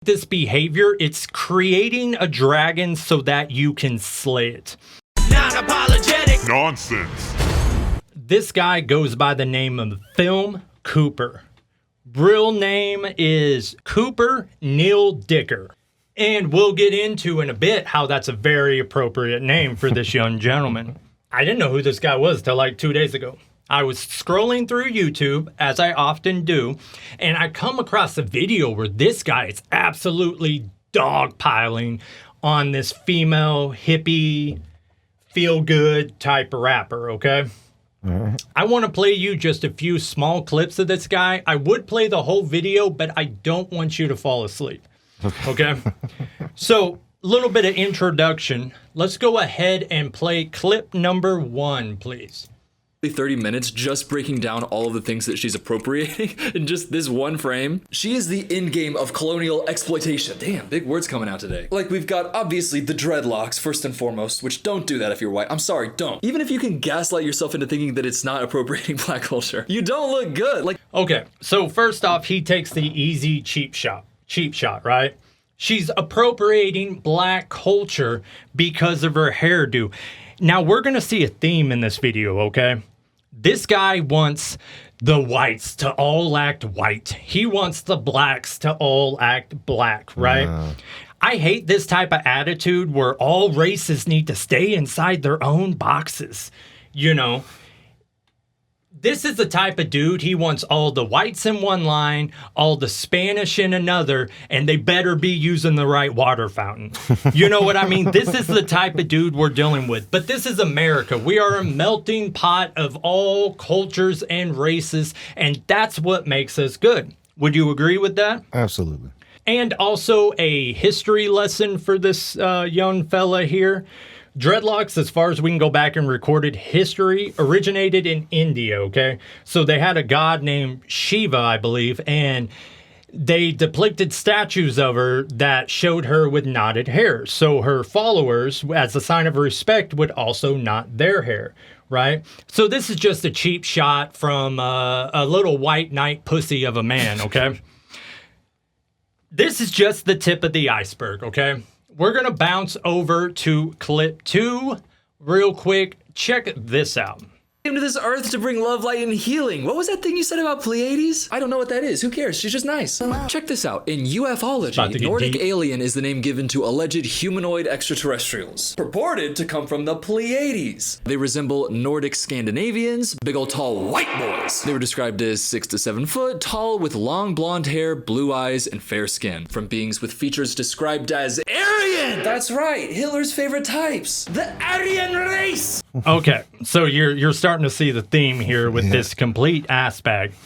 This behavior, it's creating a dragon so that you can slay it. Non-apologetic nonsense. This guy goes by the name of Film Cooper. Real name is Cooper Neil Dicker. And we'll get into in a bit how that's a very appropriate name for this young gentleman. I didn't know who this guy was till like 2 days ago. I was scrolling through YouTube, as I often do, and I come across a video where this guy is absolutely dogpiling on this female hippie, feel-good type rapper, okay? I want to play you just a few small clips of this guy. I would play the whole video, but I don't want you to fall asleep, okay? So, a little bit of introduction. Let's go ahead and play clip number 1, please. 30 minutes just breaking down all of the things that she's appropriating in just this one frame. She is the endgame of colonial exploitation. Damn, big words coming out today. Like, we've got obviously the dreadlocks first and foremost, which don't do that if you're white. I'm sorry, don't. Even if you can gaslight yourself into thinking that it's not appropriating black culture, you don't look good. Like, okay, so first off, he takes the easy cheap shot, right? She's appropriating black culture because of her hairdo. Now, we're going to see a theme in this video, okay? This guy wants the whites to all act white. He wants the blacks to all act black, right? I hate this type of attitude where all races need to stay inside their own boxes, you know? This is the type of dude, he wants all the whites in one line, all the Spanish in another, and they better be using the right water fountain. You know what I mean? This is the type of dude we're dealing with. But this is America. We are a melting pot of all cultures and races, and that's what makes us good. Would you agree with that? Absolutely. And also a history lesson for this young fella here. Dreadlocks, as far as we can go back in recorded history, originated in India, okay? So they had a god named Shiva, I believe, and they depicted statues of her that showed her with knotted hair. So her followers, as a sign of respect, would also knot their hair, right? So this is just a cheap shot from a little white knight pussy of a man, okay? This is just the tip of the iceberg, okay? We're going to bounce over to clip 2 real quick. Check this out. Came to this earth to bring love, light, and healing. What was that thing you said about Pleiades? I don't know what that is. Who cares? She's just nice. Check this out. In ufology, Nordic alien is the name given to alleged humanoid extraterrestrials, purported to come from the Pleiades. They resemble Nordic Scandinavians, big old tall white boys. They were described as 6 to 7 foot, tall with long blonde hair, blue eyes, and fair skin. From beings with features described as Aryan! That's right, Hitler's favorite types. The Aryan race! Okay, so you're starting to see the theme here with this complete aspect.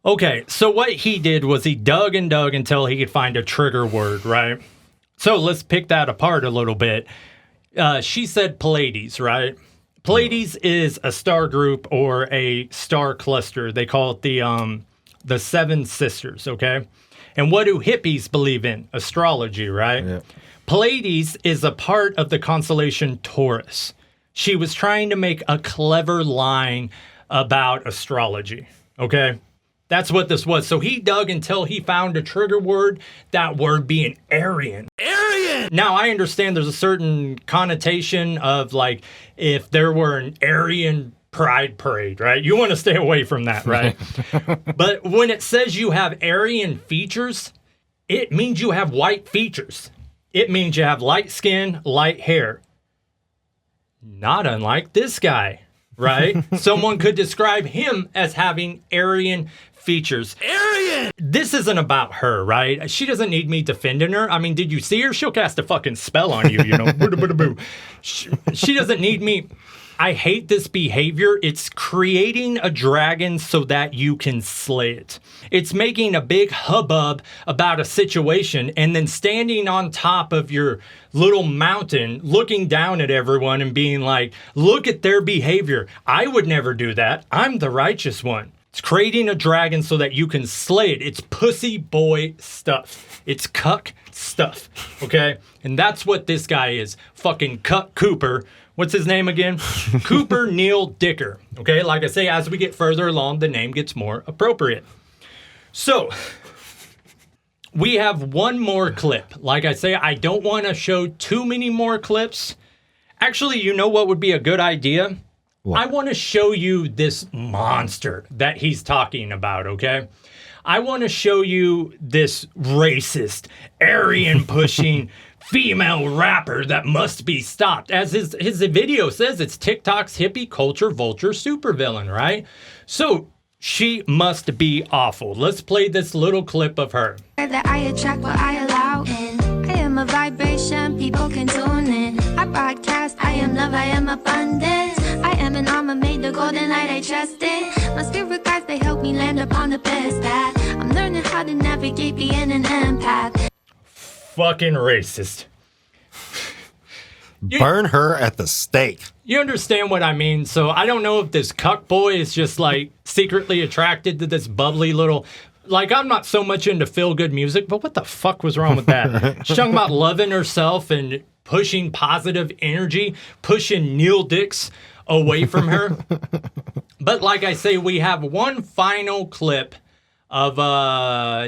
Okay, so what he did was he dug and dug until he could find a trigger word, right? So let's pick that apart a little bit. She said Pleiades, right? Pleiades is a star group or a star cluster. They call it the Seven Sisters, okay? And what do hippies believe in? Astrology, right? Yeah. Pleiades is a part of the constellation Taurus. She was trying to make a clever line about astrology, okay? That's what this was. So he dug until he found a trigger word, that word being Aryan. Aryan! Now, I understand there's a certain connotation of, like, if there were an Aryan pride parade, right? You want to stay away from that, right? But when it says you have Aryan features, it means you have white features. It means you have light skin, light hair. Not unlike this guy, right? Someone could describe him as having Aryan features. Aryan! This isn't about her, right? She doesn't need me defending her. I mean, did you see her? She'll cast a fucking spell on you, you know? She doesn't need me. I hate this behavior. It's creating a dragon so that you can slay it. It's making a big hubbub about a situation and then standing on top of your little mountain, looking down at everyone and being like, look at their behavior. I would never do that. I'm the righteous one. It's creating a dragon so that you can slay it. It's pussy boy stuff. It's cuck stuff, okay? And that's what this guy is. Fucking Cuck Cooper. What's his name again? Cooper Neil Dicker. Okay, like I say, as we get further along, the name gets more appropriate. So, we have one more clip. Like I say, I don't want to show too many more clips. Actually, you know what would be a good idea? What? I want to show you this monster that he's talking about, okay? I want to show you this racist, Aryan-pushing female rapper that must be stopped. As his video says, it's TikTok's hippie culture vulture supervillain, right? So she must be awful. Let's play this little clip of her. That I attract what I allow in. I am a vibration, people can tune in. I broadcast, I am love, I am abundance. I am an armor made the golden light I trust in. My spirit guides, they help me land upon the best path. I'm learning how to navigate being an empath. Fucking racist. Burn her at the stake. You understand what I mean? So I don't know if this cuck boy is just like secretly attracted to this bubbly little... Like, I'm not so much into feel-good music, but what the fuck was wrong with that? She's talking about loving herself and pushing positive energy, pushing Neil Dicks away from her. But like I say, we have one final clip of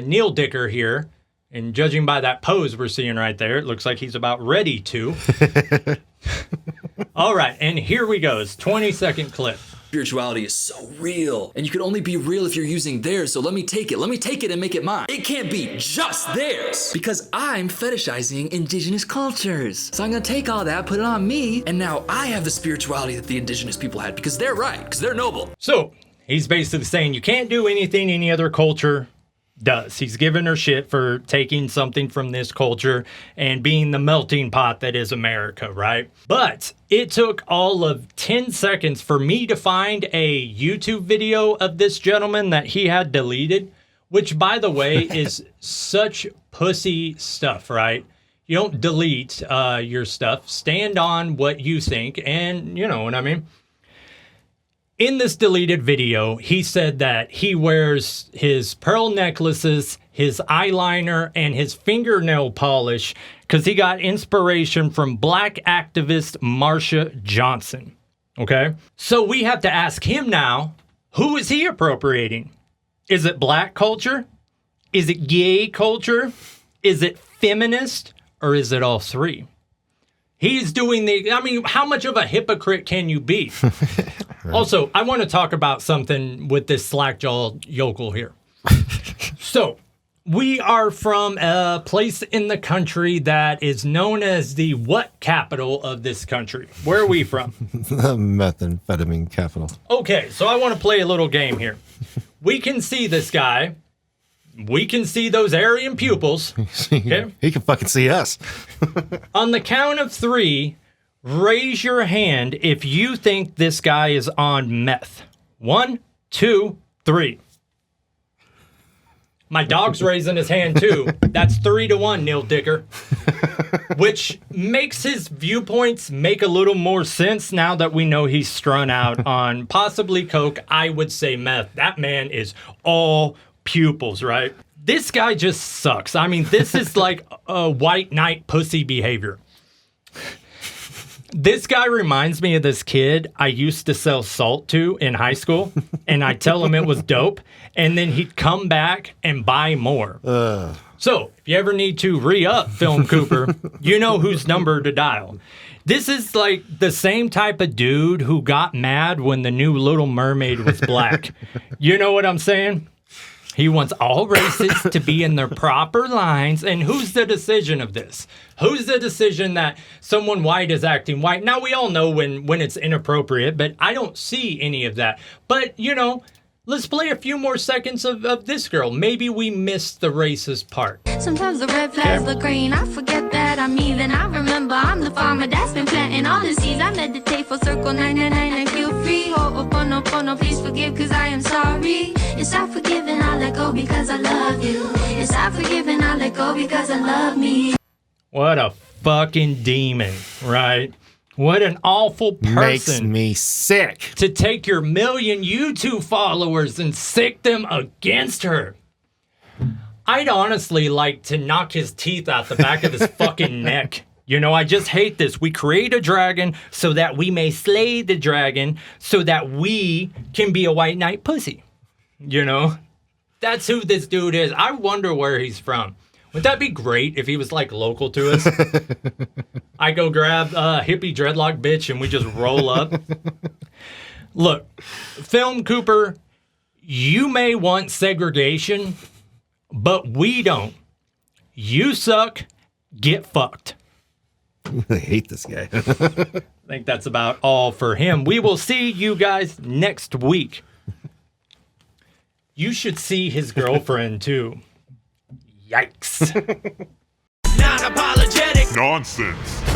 Neil Dicker here. And judging by that pose we're seeing right there, it looks like he's about ready to. All right, and here we go. It's 20-second clip. Spirituality is so real, and you can only be real if you're using theirs, so let me take it and make it mine. It can't be just theirs, because I'm fetishizing indigenous cultures. So I'm gonna take all that, put it on me, and now I have the spirituality that the indigenous people had, because they're right, because they're noble. So, he's basically saying you can't do anything any other culture does. He's giving her shit for taking something from this culture and being the melting pot that is America, right? But it took all of 10 seconds for me to find a YouTube video of this gentleman that he had deleted, which, by the way, is such pussy stuff, right? You don't delete your stuff. Stand on what you think, and you know what I mean? In this deleted video, he said that he wears his pearl necklaces, his eyeliner, and his fingernail polish because he got inspiration from black activist Marsha Johnson. Okay? So we have to ask him now, who is he appropriating? Is it black culture? Is it gay culture? Is it feminist? Or is it all three? He's doing how much of a hypocrite can you be? Right. Also, I want to talk about something with this slack-jawed yokel here. So, we are from a place in the country that is known as the what capital of this country? Where are we from? The methamphetamine capital. Okay, so I want to play a little game here. We can see this guy. We can see those Aryan pupils. Okay? He can fucking see us. On the count of 3, raise your hand if you think this guy is on meth. 1, 2, 3. My dog's raising his hand too. That's 3-1, Neil Dicker. Which makes his viewpoints make a little more sense now that we know he's strung out on possibly coke. I would say meth. That man is all pupils, right? This guy just sucks. I mean, this is like a white knight pussy behavior. This guy reminds me of this kid I used to sell salt to in high school, and I'd tell him it was dope, and then he'd come back and buy more. So, if you ever need to re-up Film Cooper, you know whose number to dial. This is like the same type of dude who got mad when the new Little Mermaid was black. You know what I'm saying? He wants all races to be in their proper lines. And who's the decision of this? Who's the decision that someone white is acting white? Now, we all know when it's inappropriate, but I don't see any of that. But, you know, let's play a few more seconds of this girl. Maybe we missed the racist part. Sometimes the red flags look green. I forget that I'm me. Then I remember I'm the farmer that's been planting all the seeds. I meditate for circle 999 and feel free. Ho'oponopono, please forgive because I am sorry. Yes, I forgive and I let go because I love you. Yes, I forgive and I let go because I love me. What a fucking demon, right? What an awful person. Makes me sick. To take your million YouTube followers and sick them against her. I'd honestly like to knock his teeth out the back of his fucking neck. You know, I just hate this. We create a dragon so that we may slay the dragon so that we can be a white knight pussy. You know? That's who this dude is. I wonder where he's from. Would that be great if he was like local to us? I go grab hippie dreadlock bitch and we just roll up. Look, Film Cooper, you may want segregation, but we don't. You suck, get fucked. I hate this guy. I think that's about all for him. We will see you guys next week. You should see his girlfriend too. Yikes. Non-apologetic. Nonsense.